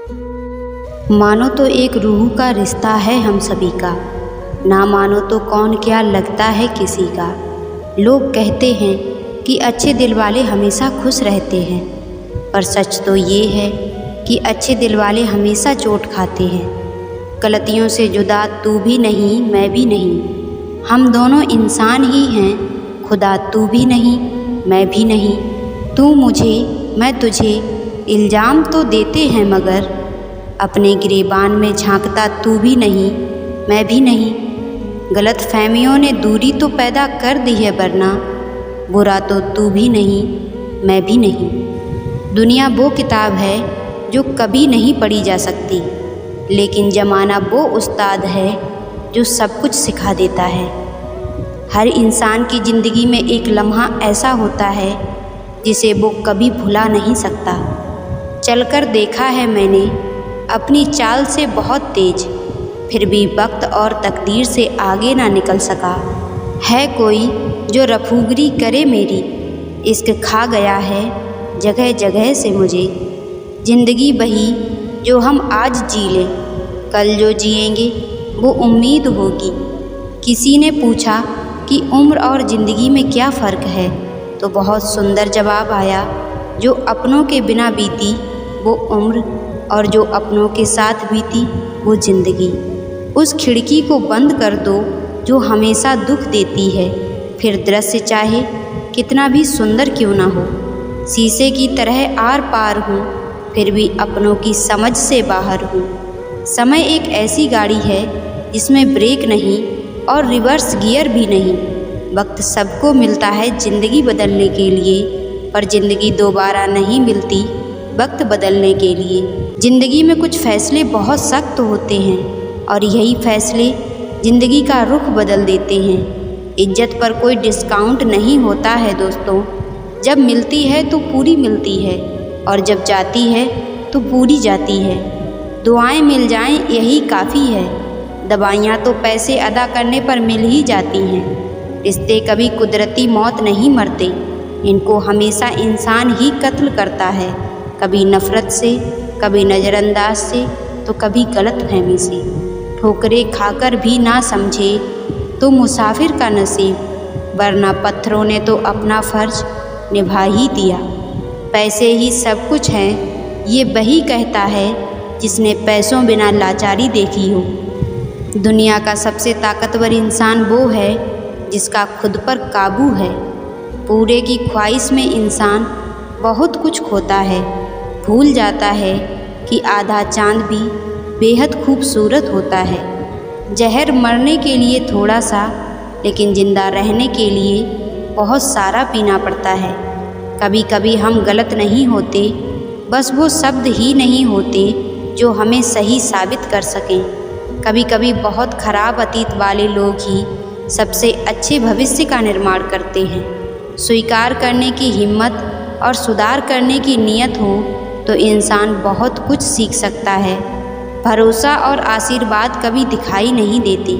मानो तो एक रूह का रिश्ता है हम सभी का, ना मानो तो कौन क्या लगता है किसी का। लोग कहते हैं कि अच्छे दिल वाले हमेशा खुश रहते हैं, पर सच तो ये है कि अच्छे दिल वाले हमेशा चोट खाते हैं। गलतियों से जुदा तू भी नहीं मैं भी नहीं, हम दोनों इंसान ही हैं, खुदा तू भी नहीं मैं भी नहीं। तू मुझे मैं तुझे इल्ज़ाम तो देते हैं, मगर अपने गिरेबान में झांकता तू भी नहीं मैं भी नहीं। गलत फहमियों ने दूरी तो पैदा कर दी है, वरना बुरा तो तू भी नहीं मैं भी नहीं। दुनिया वो किताब है जो कभी नहीं पढ़ी जा सकती, लेकिन ज़माना वो उस्ताद है जो सब कुछ सिखा देता है। हर इंसान की ज़िंदगी में एक लम्हा ऐसा होता है जिसे वो कभी भुला नहीं सकता। चलकर देखा है मैंने अपनी चाल से बहुत तेज, फिर भी वक्त और तकदीर से आगे ना निकल सका। है कोई जो रफूगरी करे मेरी, इश्क खा गया है जगह जगह से मुझे। ज़िंदगी वही जो हम आज जी लें, कल जो जिएंगे वो उम्मीद होगी। किसी ने पूछा कि उम्र और ज़िंदगी में क्या फ़र्क है, तो बहुत सुंदर जवाब आया, जो अपनों के बिना बीती वो उम्र, और जो अपनों के साथ बीती वो ज़िंदगी। उस खिड़की को बंद कर दो जो हमेशा दुख देती है, फिर दृश्य चाहे कितना भी सुंदर क्यों ना हो। शीशे की तरह आर पार हूँ, फिर भी अपनों की समझ से बाहर हूँ। समय एक ऐसी गाड़ी है जिसमें ब्रेक नहीं और रिवर्स गियर भी नहीं। वक्त सबको मिलता है ज़िंदगी बदलने के लिए, पर ज़िंदगी दोबारा नहीं मिलती वक्त बदलने के लिए। ज़िंदगी में कुछ फ़ैसले बहुत सख्त होते हैं, और यही फ़ैसले ज़िंदगी का रुख बदल देते हैं। इज्जत पर कोई डिस्काउंट नहीं होता है दोस्तों, जब मिलती है तो पूरी मिलती है, और जब जाती है तो पूरी जाती है। दुआएं मिल जाएं यही काफ़ी है, दवाइयाँ तो पैसे अदा करने पर मिल ही जाती हैं। रिश्ते कभी कुदरती मौत नहीं मरते, इनको हमेशा इंसान ही कत्ल करता है, कभी नफ़रत से, कभी नज़रअंदाज से, तो कभी गलतफहमी से। ठोकरें खाकर भी ना समझे तो मुसाफिर का नसीब, वरना पत्थरों ने तो अपना फ़र्ज निभा ही दिया। पैसे ही सब कुछ हैं, ये वही कहता है जिसने पैसों बिना लाचारी देखी हो। दुनिया का सबसे ताकतवर इंसान वो है जिसका खुद पर काबू है। पूरे की ख्वाहिश में इंसान बहुत कुछ खोता है, भूल जाता है कि आधा चांद भी बेहद खूबसूरत होता है। जहर मरने के लिए थोड़ा सा, लेकिन ज़िंदा रहने के लिए बहुत सारा पीना पड़ता है। कभी कभी हम गलत नहीं होते, बस वो शब्द ही नहीं होते जो हमें सही साबित कर सकें। कभी कभी बहुत ख़राब अतीत वाले लोग ही सबसे अच्छे भविष्य का निर्माण करते हैं। स्वीकार करने की हिम्मत और सुधार करने की नीयत हो तो इंसान बहुत कुछ सीख सकता है। भरोसा और आशीर्वाद कभी दिखाई नहीं देते,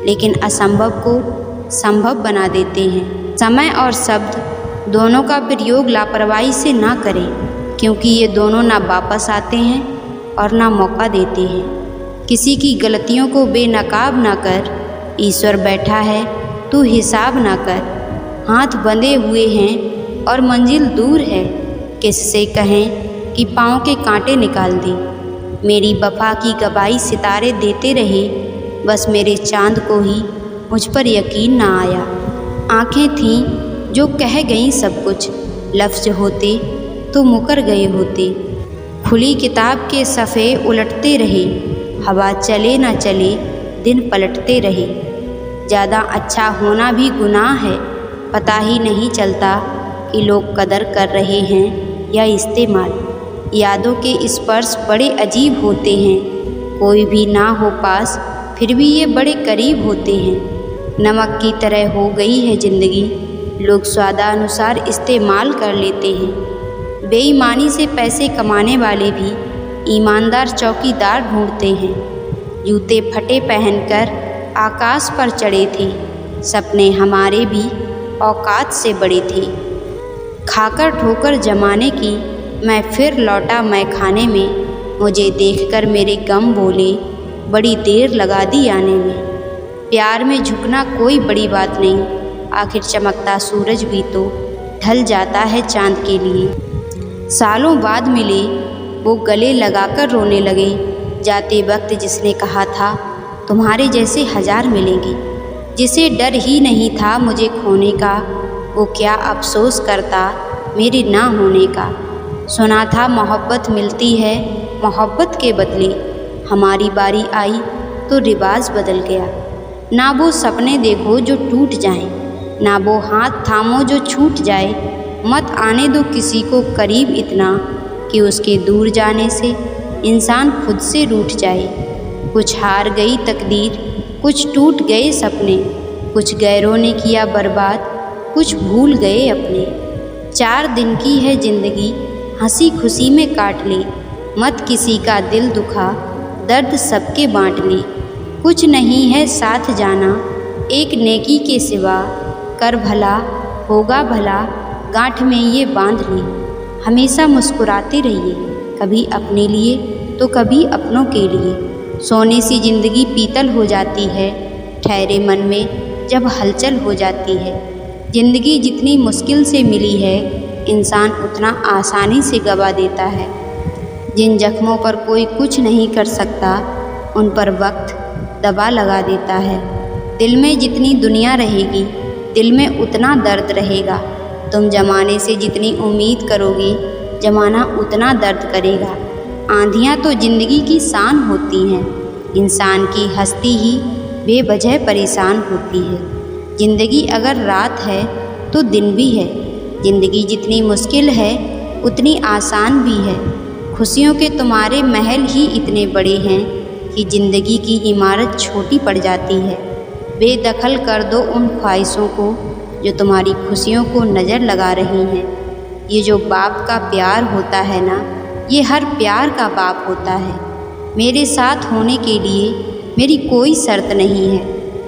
लेकिन असंभव को संभव बना देते हैं। समय और शब्द दोनों का प्रयोग लापरवाही से ना करें, क्योंकि ये दोनों ना वापस आते हैं और ना मौका देते हैं। किसी की गलतियों को बेनकाब ना कर, ईश्वर बैठा है तू हिसाब ना कर। हाथ बंधे हुए हैं और मंजिल दूर है, किससे कहें कि पाँव के कांटे निकाल दे। मेरी वफा की गवाही सितारे देते रहे, बस मेरे चांद को ही मुझ पर यकीन ना आया। आँखें थीं जो कह गईं सब कुछ, लफ्ज़ होते तो मुकर गए होते। खुली किताब के सफ़े उलटते रहे, हवा चले ना चले दिन पलटते रहे। ज़्यादा अच्छा होना भी गुनाह है, पता ही नहीं चलता कि लोग कदर कर रहे हैं या इस्तेमाल। यादों के स्पर्श बड़े अजीब होते हैं, कोई भी ना हो पास फिर भी ये बड़े करीब होते हैं। नमक की तरह हो गई है ज़िंदगी, लोग स्वादानुसार इस्तेमाल कर लेते हैं। बेईमानी से पैसे कमाने वाले भी ईमानदार चौकीदार ढूंढते हैं। जूते फटे पहनकर आकाश पर चढ़े थे, सपने हमारे भी औकात से बड़े थे। खाकर ठोकर जमाने की मैं फिर लौटा मैं खाने में, मुझे देखकर मेरे गम बोले, बड़ी देर लगा दी आने में। प्यार में झुकना कोई बड़ी बात नहीं, आखिर चमकता सूरज भी तो ढल जाता है चांद के लिए। सालों बाद मिले वो गले लगाकर रोने लगे, जाते वक्त जिसने कहा था तुम्हारे जैसे 1000 मिलेंगे। जिसे डर ही नहीं था मुझे खोने का, वो क्या अफसोस करता मेरे ना होने का। सुना था मोहब्बत मिलती है मोहब्बत के बदले, हमारी बारी आई तो रिवाज बदल गया। ना वो सपने देखो जो टूट जाएं, ना वो हाथ थामो जो छूट जाए। मत आने दो किसी को करीब इतना कि उसके दूर जाने से इंसान खुद से रूठ जाए। कुछ हार गई तकदीर, कुछ टूट गए सपने, कुछ गैरों ने किया बर्बाद, कुछ भूल गए अपने। 4 दिन की है ज़िंदगी, हंसी खुशी में काट ले। मत किसी का दिल दुखा, दर्द सबके बांट ले। कुछ नहीं है साथ जाना एक नेकी के सिवा, कर भला होगा भला गांठ में ये बांध ले। हमेशा मुस्कुराते रहिए, कभी अपने लिए तो कभी अपनों के लिए। सोने सी ज़िंदगी पीतल हो जाती है, ठहरे मन में जब हलचल हो जाती है। ज़िंदगी जितनी मुश्किल से मिली है, इंसान उतना आसानी से गवा देता है। जिन जख्मों पर कोई कुछ नहीं कर सकता, उन पर वक्त दबा लगा देता है। दिल में जितनी दुनिया रहेगी, दिल में उतना दर्द रहेगा। तुम ज़माने से जितनी उम्मीद करोगे, ज़माना उतना दर्द करेगा। आंधियाँ तो ज़िंदगी की शान होती हैं, इंसान की हस्ती ही बेवजह परेशान होती है। ज़िंदगी अगर रात है तो दिन भी है, ज़िंदगी जितनी मुश्किल है उतनी आसान भी है। खुशियों के तुम्हारे महल ही इतने बड़े हैं कि ज़िंदगी की इमारत छोटी पड़ जाती है। बेदखल कर दो उन ख्वाहिशों को जो तुम्हारी खुशियों को नज़र लगा रही हैं। ये जो बाप का प्यार होता है ना, ये हर प्यार का बाप होता है। मेरे साथ होने के लिए मेरी कोई शर्त नहीं है,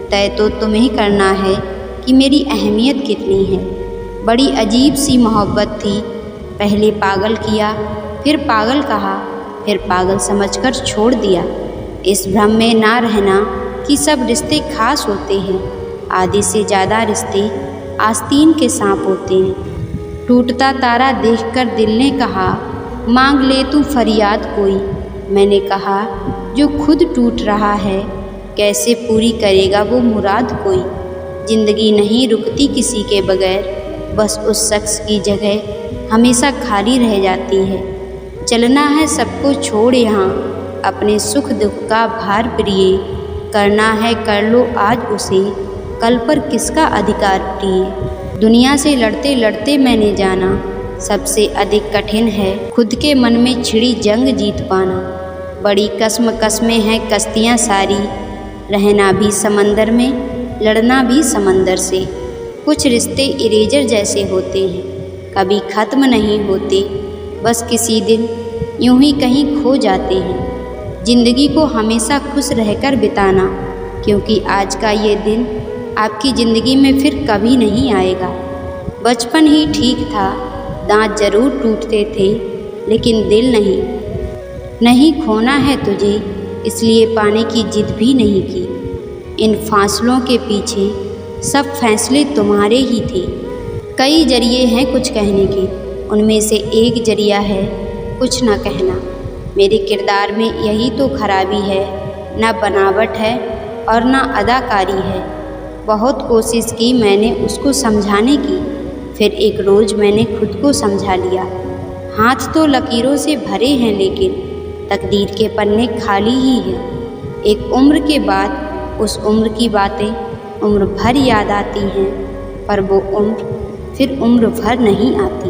तय तो तुम्हें करना है कि मेरी अहमियत कितनी है। बड़ी अजीब सी मोहब्बत थी, पहले पागल किया, फिर पागल कहा, फिर पागल समझकर छोड़ दिया। इस भ्रम में ना रहना कि सब रिश्ते खास होते हैं, आधे से ज़्यादा रिश्ते आस्तीन के सांप होते हैं। टूटता तारा देखकर दिल ने कहा, मांग ले तू फरियाद कोई। मैंने कहा, जो खुद टूट रहा है कैसे पूरी करेगा वो मुराद कोई। ज़िंदगी नहीं रुकती किसी के बगैर, बस उस शख्स की जगह हमेशा खाली रह जाती है। चलना है सबको छोड़ यहाँ, अपने सुख दुख का भार प्रिय। करना है कर लो आज उसे, कल पर किसका अधिकार प्रिय। दुनिया से लड़ते लड़ते मैंने जाना, सबसे अधिक कठिन है खुद के मन में छिड़ी जंग जीत पाना। बड़ी कस्में हैं कश्तियाँ सारी, रहना भी समंदर में, लड़ना भी समंदर से। कुछ रिश्ते इरेजर जैसे होते हैं, कभी ख़त्म नहीं होते, बस किसी दिन यूं ही कहीं खो जाते हैं। ज़िंदगी को हमेशा खुश रहकर बिताना, क्योंकि आज का ये दिन आपकी ज़िंदगी में फिर कभी नहीं आएगा। बचपन ही ठीक था, दांत ज़रूर टूटते थे लेकिन दिल नहीं। नहीं खोना है तुझे इसलिए पाने की जिद भी नहीं की। इन फासलों के पीछे सब फैसले तुम्हारे ही थे। कई जरिए हैं कुछ कहने के, उनमें से एक जरिया है कुछ ना कहना। मेरे किरदार में यही तो खराबी है, ना बनावट है और ना अदाकारी है। बहुत कोशिश की मैंने उसको समझाने की, फिर एक रोज़ मैंने खुद को समझा लिया। हाथ तो लकीरों से भरे हैं लेकिन तकदीर के पन्ने खाली ही हैं। एक उम्र के बाद उस उम्र की बातें उम्र भर याद आती हैं, पर वो उम्र फिर उम्र भर नहीं आती।